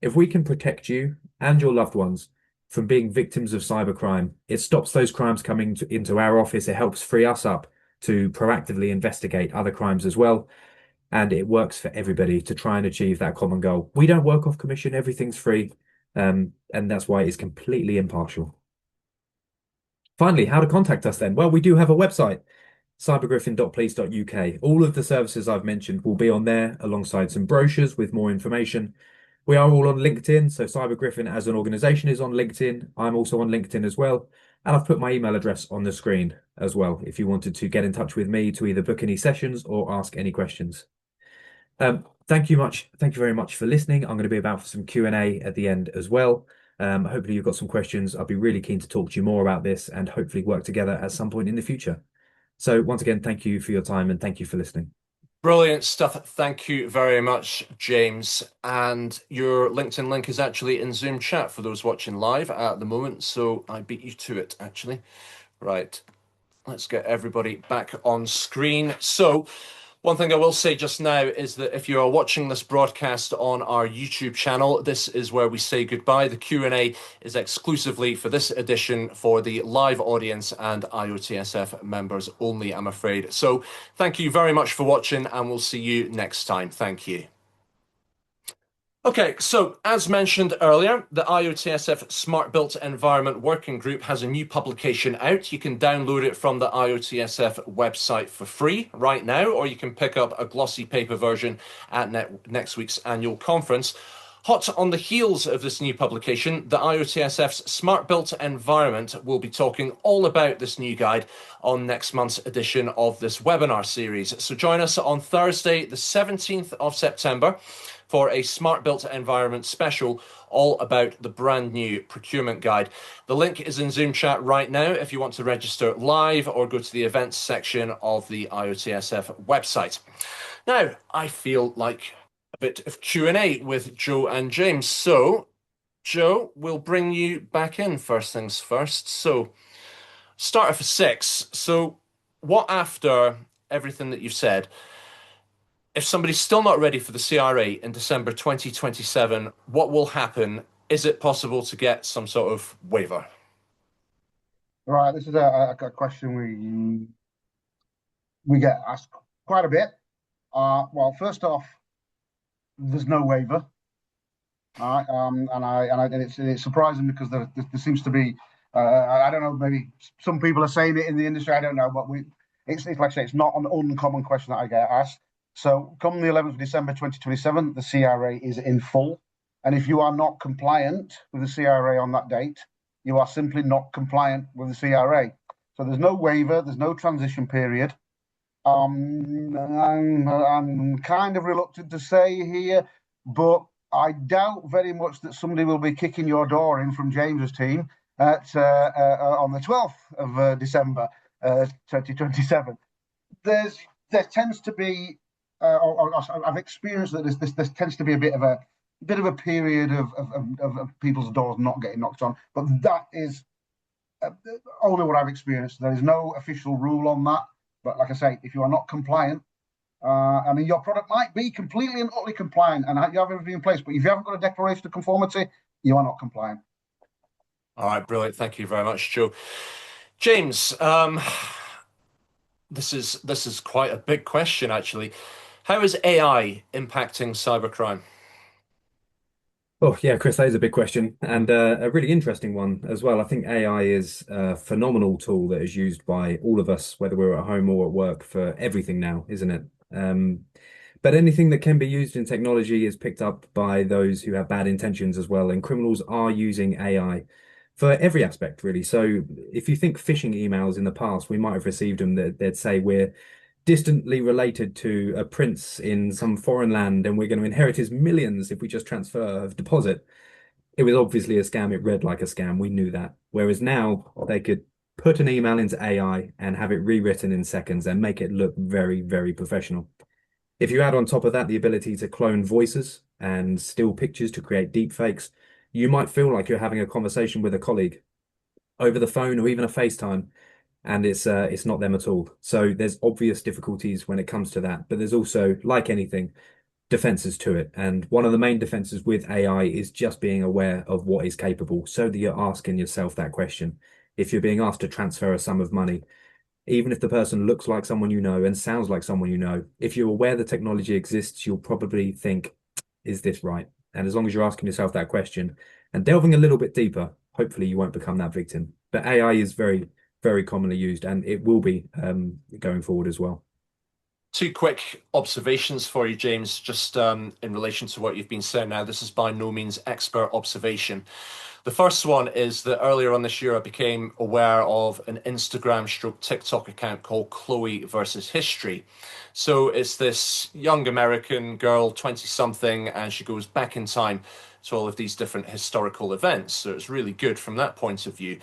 If we can protect you and your loved ones from being victims of cybercrime, it stops those crimes coming into our office. It helps free us up to proactively investigate other crimes as well. And it works for everybody to try and achieve that common goal. We don't work off commission. Everything's free. And that's why it's completely impartial. Finally, how to contact us then? Well, we do have a website, cybergriffin.police.uk. All of the services I've mentioned will be on there alongside some brochures with more information. We are all on LinkedIn. So Cyber Griffin as an organization is on LinkedIn. I'm also on LinkedIn as well. And I've put my email address on the screen as well if you wanted to get in touch with me to either book any sessions or ask any questions. Thank you very much for listening. I'm going to be about for some Q&A at the end as well. Hopefully you've got some questions. I'll be really keen to talk to you more about this and hopefully work together at some point in the future. So once again, thank you for your time and thank you for listening. Brilliant stuff. Thank you very much, James. And your LinkedIn link is actually in Zoom chat for those watching live at the moment. So I beat you to it, actually. Right. Let's get everybody back on screen. So one thing I will say just now is that if you are watching this broadcast on our YouTube channel, this is where we say goodbye. The Q&A is exclusively for this edition for the live audience and IoTSF members only, I'm afraid. So thank you very much for watching, and we'll see you next time. Thank you. Okay, so as mentioned earlier, the IoTSF Smart Built Environment Working Group has a new publication out. You can download it from the IoTSF website for free right now, or you can pick up a glossy paper version at next week's annual conference. Hot on the heels of this new publication, the IoTSF's Smart Built Environment will be talking all about this new guide on next month's edition of this webinar series. So join us on Thursday, the 17th of September, for a Smart Built Environment special all about the brand new procurement guide. The link is in Zoom chat right now if you want to register live or go to the events section of the IoTSF website. Now, I feel like a bit of Q&A with Joe and James. So, Joe, we'll bring you back in first things first. So, starter for 6. So, what after everything that you've said, if somebody's still not ready for the CRA in December 2027, what will happen? Is it possible to get some sort of waiver? Right, this is a question we get asked quite a bit. Well, first off, there's no waiver. And it's surprising because there seems to be, I don't know, maybe some people are saying it in the industry, I don't know, but it's like I say, it's not an uncommon question that I get asked. So come the 11th of December 2027, the CRA is in full. And if you are not compliant with the CRA on that date, you are simply not compliant with the CRA. So there's no waiver, there's no transition period. I'm kind of reluctant to say here, but I doubt very much that somebody will be kicking your door in from James's team on the 12th of December 2027 there tends to be, I've experienced that there tends to be a bit of a period of people's doors not getting knocked on, but that is only what I've experienced. There is no official rule on that, but like I say, if you are not compliant, I mean, your product might be completely and utterly compliant and you have everything in place, but if you haven't got a declaration of conformity, you are not compliant. All right, brilliant. Thank you very much, Joe. James, this is quite a big question, actually. How is AI impacting cybercrime? Oh, yeah, Chris, that is a big question and a really interesting one as well. I think AI is a phenomenal tool that is used by all of us, whether we're at home or at work, for everything now, isn't it? But anything that can be used in technology is picked up by those who have bad intentions as well. And criminals are using AI for every aspect, really. So if you think phishing emails in the past, we might have received them that they'd say we're distantly related to a prince in some foreign land and we're going to inherit his millions if we just transfer a deposit. It was obviously a scam. It read like a scam. We knew that. Whereas now they could put an email into AI and have it rewritten in seconds and make it look very, very professional. If you add on top of that the ability to clone voices and still pictures to create deep fakes, you might feel like you're having a conversation with a colleague over the phone or even a FaceTime, and it's not them at all. So there's obvious difficulties when it comes to that, but there's also, like anything, defenses to it. And one of the main defenses with AI is just being aware of what is capable, so that you're asking yourself that question. If you're being asked to transfer a sum of money, even if the person looks like someone you know and sounds like someone you know, if you're aware the technology exists, you'll probably think, is this right? And as long as you're asking yourself that question and delving a little bit deeper, hopefully you won't become that victim. But AI is very, very commonly used, and it will be going forward as well. Two quick observations for you, James, just in relation to what you've been saying now. This is by no means expert observation. The first one is that earlier on this year, I became aware of an Instagram stroke TikTok account called Chloe versus History. So it's this young American girl, 20 something, and she goes back in time to all of these different historical events. So it's really good from that point of view.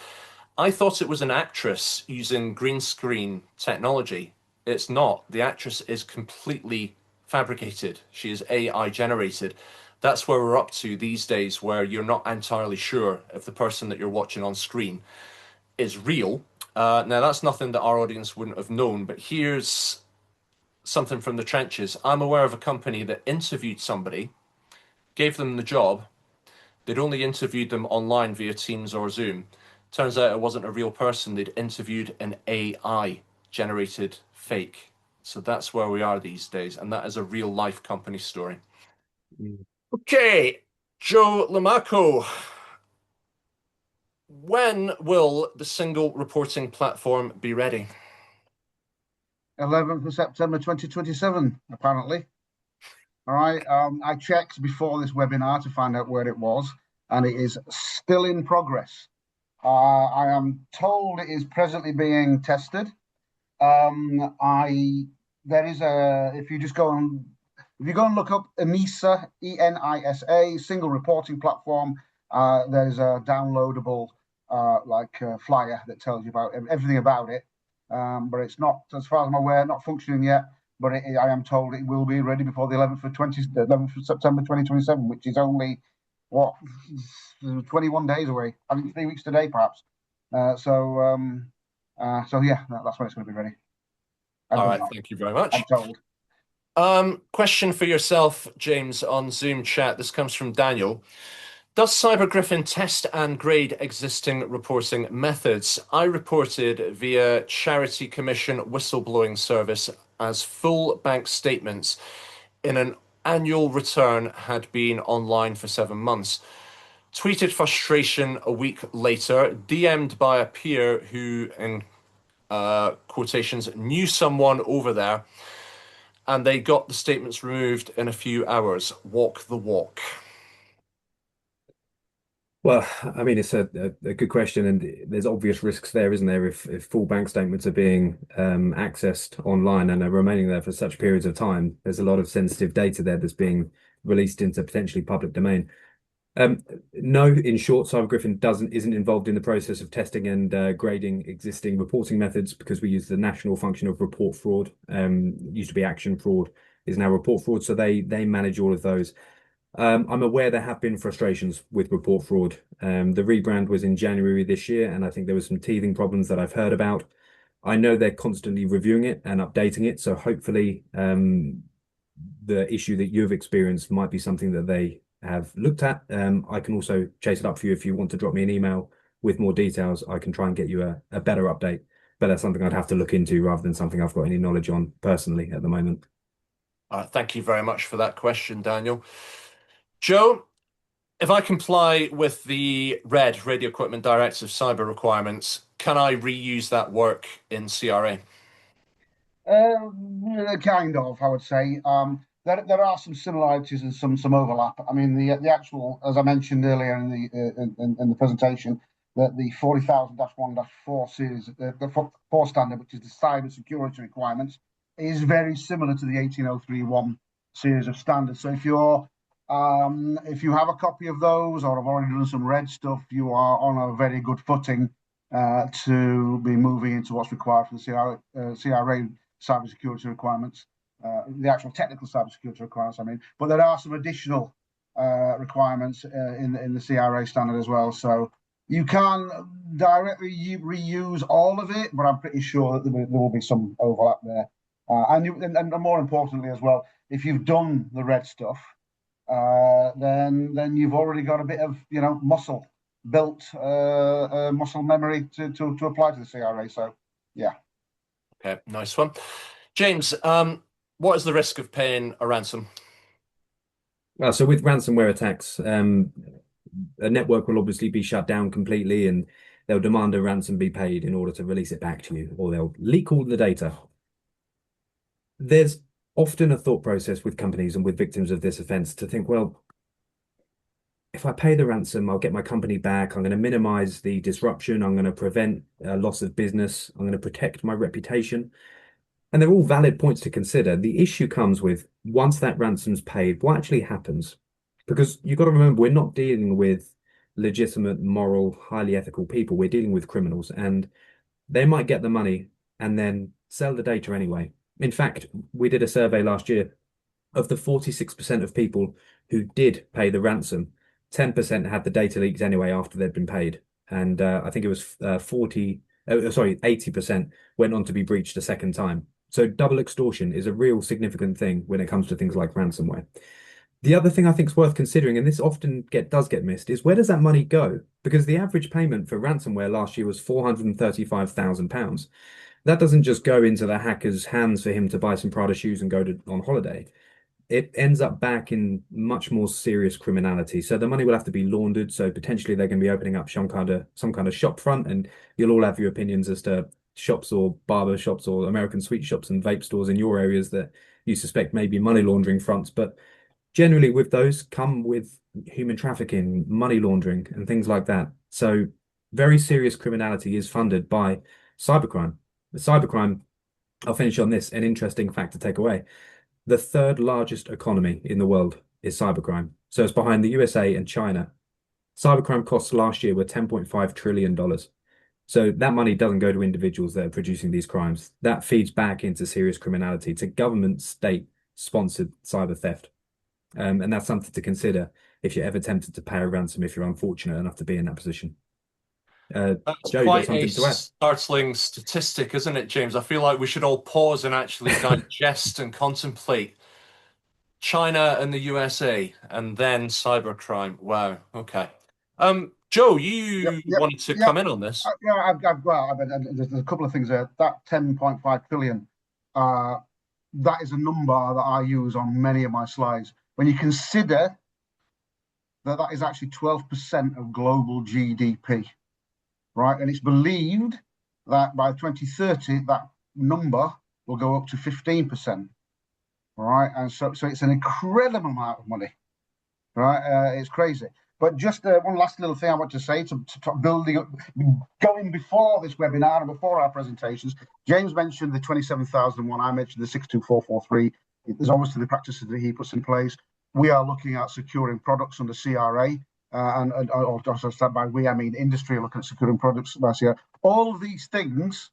I thought it was an actress using green screen technology. It's not. The actress is completely fabricated. She is AI generated. That's where we're up to these days, where you're not entirely sure if the person that you're watching on screen is real. Now, that's nothing that our audience wouldn't have known, but here's something from the trenches. I'm aware of a company that interviewed somebody, gave them the job. They'd only interviewed them online via Teams or Zoom. Turns out it wasn't a real person. They'd interviewed an AI generated fake. So that's where we are these days. And that is a real life company story. Mm. Okay, Joe Lomako. When will the single reporting platform be ready? 11th of September 2027, apparently. All right. I checked before this webinar to find out where it was, and it is still in progress. I am told it is presently being tested. There is a, if you go and look up ENISA, ENISA, single reporting platform, there's a downloadable flyer that tells you about everything about it. But it's not, as far as I'm aware, not functioning yet. But I am told it will be ready before the 11th of September 2027, which is only, what, 21 days away. I think 3 weeks today, perhaps. So yeah, that's when it's going to be ready. All right, thank you very much. I'm told. Question for yourself, James, on Zoom chat. This comes from Daniel. Does Cyber Griffin test and grade existing reporting methods? I reported via Charity Commission whistleblowing service as full bank statements in an annual return had been online for 7 months. Tweeted frustration a week later, DM'd by a peer who, in quotations, knew someone over there, and they got the statements removed in a few hours. Walk the walk. Well, I mean, it's a good question, and there's obvious risks there, isn't there? If full bank statements are being accessed online and are remaining there for such periods of time, there's a lot of sensitive data there that's being released into potentially public domain. No, in short, Cyber Griffin isn't involved in the process of testing and grading existing reporting methods because we use the national function of report fraud. Used to be action fraud, is now report fraud, so they manage all of those. I'm aware there have been frustrations with report fraud. The rebrand was in January this year, and I think there was some teething problems that I've heard about. I know they're constantly reviewing it and updating it, so hopefully the issue that you've experienced might be something that they have looked at. I can also chase it up for you if you want to drop me an email with more details. I can try and get you a better update, but that's something I'd have to look into rather than something I've got any knowledge on personally at the moment. Thank you very much for that question, Daniel. Joe, if I comply with the RED, Radio Equipment Directive cyber requirements, can I reuse that work in CRA? Kind of, I would say. There are some similarities and some overlap. I mean, the actual, as I mentioned earlier in the presentation, that the 40,000-1-4 series, the 4 standard, which is the cyber security requirements, is very similar to the 18031 series of standards. So if you have a copy of those or have already done some RED stuff, you are on a very good footing to be moving into what's required for the CRA cybersecurity requirements, the actual technical cybersecurity requirements, I mean. But there are some additional requirements in the CRA standard as well. So you can directly reuse all of it, but I'm pretty sure that there will be some overlap there. And more importantly as well, if you've done the RED stuff, then you've already got a bit of muscle built, muscle memory to apply to the CRA. So yeah. Okay, nice one. James, what is the risk of paying a ransom? So with ransomware attacks, a network will obviously be shut down completely, and they'll demand a ransom be paid in order to release it back to you, or they'll leak all the data. there's often a thought process with companies and with victims of this offense to think, well, if I pay the ransom, I'll get my company back. I'm going to minimize the disruption. I'm going to prevent loss of business. I'm going to protect my reputation. And they're all valid points to consider. The issue comes with once that ransom's paid, what actually happens? Because you've got to remember, we're not dealing with legitimate, moral, highly ethical people. We're dealing with criminals, and they might get the money and then sell the data anyway. In fact, we did a survey last year of the 46% of people who did pay the ransom, 10% had the data leaks anyway after they'd been paid. And I think it was 80% went on to be breached a second time. So double extortion is a real significant thing when it comes to things like ransomware. The other thing I think is worth considering, and this often does get missed, is where does that money go? Because the average payment for ransomware last year was £435,000. That doesn't just go into the hacker's hands for him to buy some Prada shoes and go on holiday. It ends up back in much more serious criminality. So the money will have to be laundered. So potentially they're going to be opening up some kind of shop front, and you'll all have your opinions as to shops or barber shops or American sweet shops and vape stores in your areas that you suspect may be money laundering fronts. But generally with those come with human trafficking, money laundering, and things like that. So very serious criminality is funded by cybercrime. The cybercrime, I'll finish on this, an interesting fact to take away. The third largest economy in the world is cybercrime. So it's behind the USA and China. Cybercrime costs last year were $10.5 trillion. So that money doesn't go to individuals that are producing these crimes. That feeds back into serious criminality, to government, state-sponsored cyber theft. And that's something to consider if you're ever tempted to pay a ransom, if you're unfortunate enough to be in that position. That's Joe, you got quite a something to add? startling statistic, isn't it, James? I feel like we should all pause and actually digest and contemplate China and the USA and then cybercrime. Wow. Okay. Joe, Yep, you yep, wanted to yep. come in on this. Yeah, there's a couple of things there. That 10.5 trillion, that is a number that I use on many of my slides. When you consider that that is actually 12% of global GDP, right? And it's believed that by 2030, that number will go up to 15%, right? And so it's an incredible amount of money, right? It's crazy. But just one last little thing I want to say to building up, going before this webinar and before our presentations. James mentioned the 27,001. I mentioned the 62443. There's obviously the practices that he puts in place. We are looking at securing products under CRA, and also by we, I mean industry looking at securing products by CRA. All of these things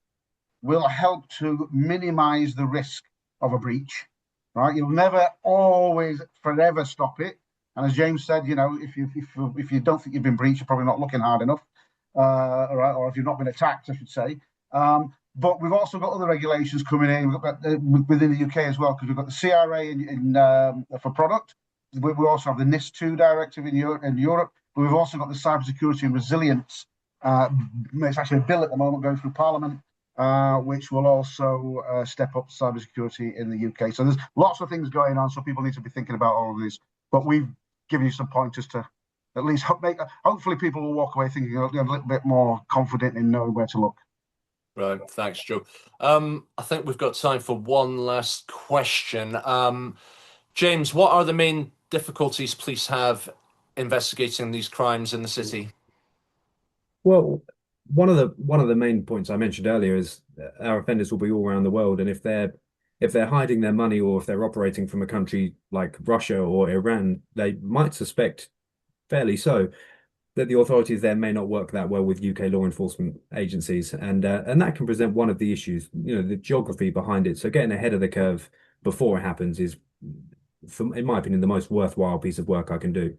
will help to minimize the risk of a breach, right? You'll never always forever stop it. And as James said, you know, if you don't think you've been breached, you're probably not looking hard enough, right? Or if you've not been attacked, I should say. But we've also got other regulations coming in. We've got within the UK as well, because we've got the CRA for product. We also have the NIS2 directive in Europe. But we've also got the cybersecurity and resilience. It's actually a bill at the moment going through Parliament, which will also step up cybersecurity in the UK. So there's lots of things going on. So people need to be thinking about all of this. But we've given you some pointers to at least hopefully people will walk away thinking a little bit more confident in knowing where to look. Right. Thanks, Joe. I think we've got time for one last question. James, what are the main difficulties police have investigating these crimes in the city? Well, one of the main points I mentioned earlier is our offenders will be all around the world, and if they're hiding their money or if they're operating from a country like Russia or Iran, they might suspect, fairly so, that the authorities there may not work that well with UK law enforcement agencies, and that can present one of the issues, you know, the geography behind it. So getting ahead of the curve before it happens is, in my opinion, the most worthwhile piece of work I can do.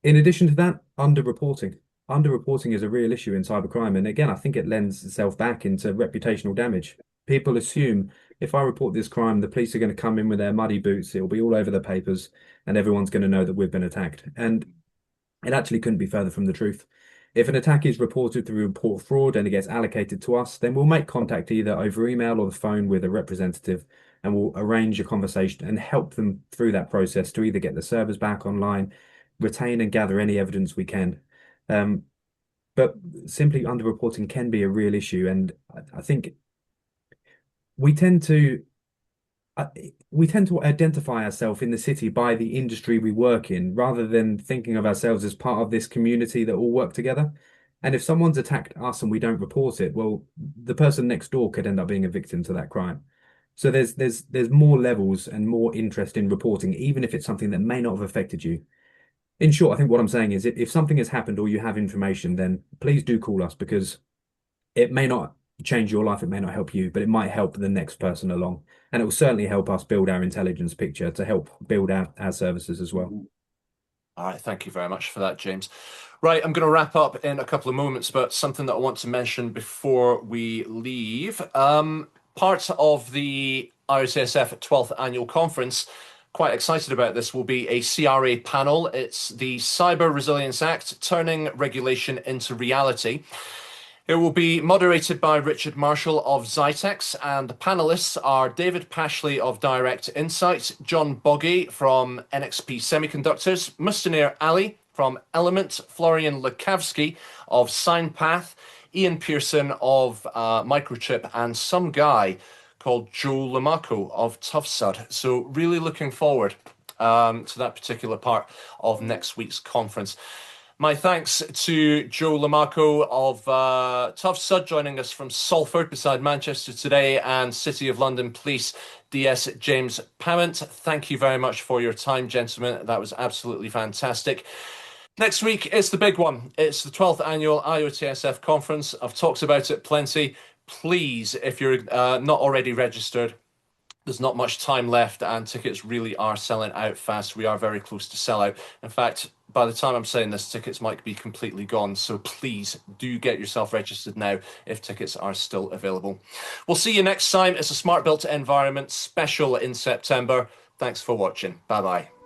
In addition to that, underreporting. Underreporting is a real issue in cybercrime. And again, I think it lends itself back into reputational damage. People assume if I report this crime, the police are going to come in with their muddy boots, it'll be all over the papers, and everyone's going to know that we've been attacked. And it actually couldn't be further from the truth. If an attack is reported through report fraud and it gets allocated to us, then we'll make contact either over email or the phone with a representative, and we'll arrange a conversation and help them through that process to either get the servers back online, retain and gather any evidence we can. But simply underreporting can be a real issue. And I think we tend to uh, we tend to identify ourselves in the city by the industry we work in, rather than thinking of ourselves as part of this community that all work together. And if someone's attacked us and we don't report it, well, the person next door could end up being a victim to that crime. So there's more levels and more interest in reporting, even if it's something that may not have affected you. In short, I think what I'm saying is if something has happened or you have information, then please do call us, because it may not change your life, it may not help you, but it might help the next person along. And it will certainly help us build our intelligence picture to help build out our services as well. All right, thank you very much for that, James. Right, I'm going to wrap up in a couple of moments, but something that I want to mention before we leave. Part of the IoTSF 12th Annual Conference, quite excited about this, will be a CRA panel. It's the Cyber Resilience Act, Turning Regulation into Reality. It will be moderated by Richard Marshall of Zytex, and the panelists are David Pashley of Direct Insight, John Boggy from NXP Semiconductors, Mustanir Ali from Element, Florian Lukavsky of SignPath, Ian Pearson of Microchip, and some guy called Joe Lomako of TUV SUD. So really looking forward to that particular part of next week's conference. My thanks to Joe Lomako of TUV SUD joining us from Salford beside Manchester today, and City of London Police DS James Pamment. Thank you very much for your time, gentlemen. That was absolutely fantastic. Next week, it's the big one. It's the 12th Annual IoTSF Conference. I've talked about it plenty. Please, if you're not already registered, there's not much time left and tickets really are selling out fast. We are very close to sellout. In fact, by the time I'm saying this, tickets might be completely gone. So please do get yourself registered now if tickets are still available. We'll see you next time. It's a Smart Built Environment special in September. Thanks for watching. Bye-bye.